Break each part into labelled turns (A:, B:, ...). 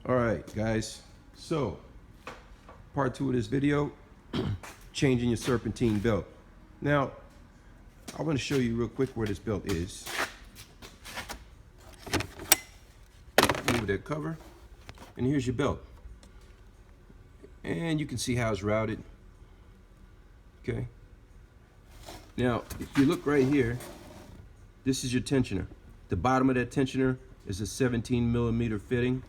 A: Alright guys, so part 2 of this video, changing your serpentine belt. Now I want to show you real quick where this belt is. Remove that cover, and here's your belt, and you can see how it's routed. Okay, now if you look right here, this is your tensioner. The bottom of that tensioner is a 17mm fitting.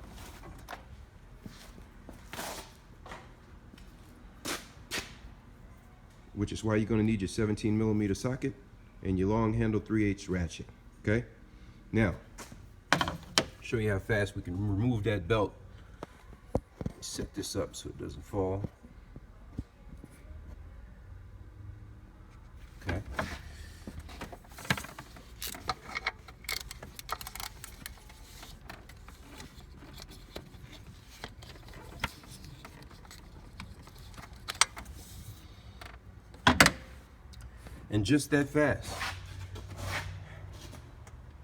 A: Which is why you're going to need your 17mm socket and your long handle 3/8 ratchet. Okay, now show you how fast we can remove that belt. Set this up so it doesn't fall. Okay. And just that fast,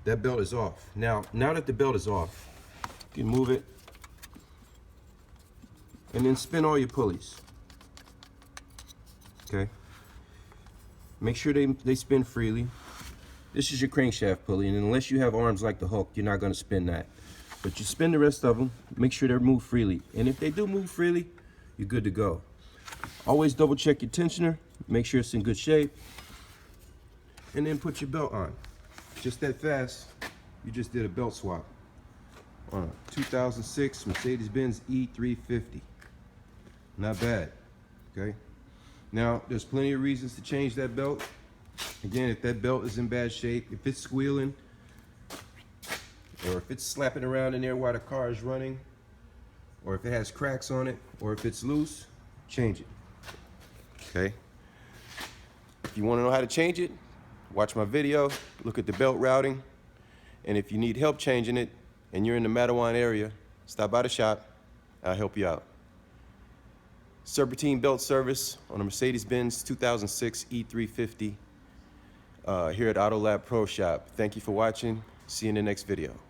A: that belt is off. Now that the belt is off, you can move it and then spin all your pulleys. Okay, make sure they spin freely. This is your crankshaft pulley, and unless you have arms like the Hulk, you're not going to spin that. But you spin the rest of them, make sure they move freely. And if they do move freely, you're good to go. Always double check your tensioner, make sure it's in good shape, and then put your belt on. Just that fast, you just did a belt swap on a 2006 Mercedes-Benz E350. Not bad, okay? Now, there's plenty of reasons to change that belt. Again, if that belt is in bad shape, if it's squealing, or if it's slapping around in there while the car is running, or if it has cracks on it, or if it's loose, change it, okay? If you wanna know how to change it, watch my video, look at the belt routing, and if you need help changing it and you're in the Mattawan area, stop by the shop, I'll help you out. Serpentine belt service on a Mercedes-Benz 2006 E350 here at Auto Lab Pro Shop. Thank you for watching. See you in the next video.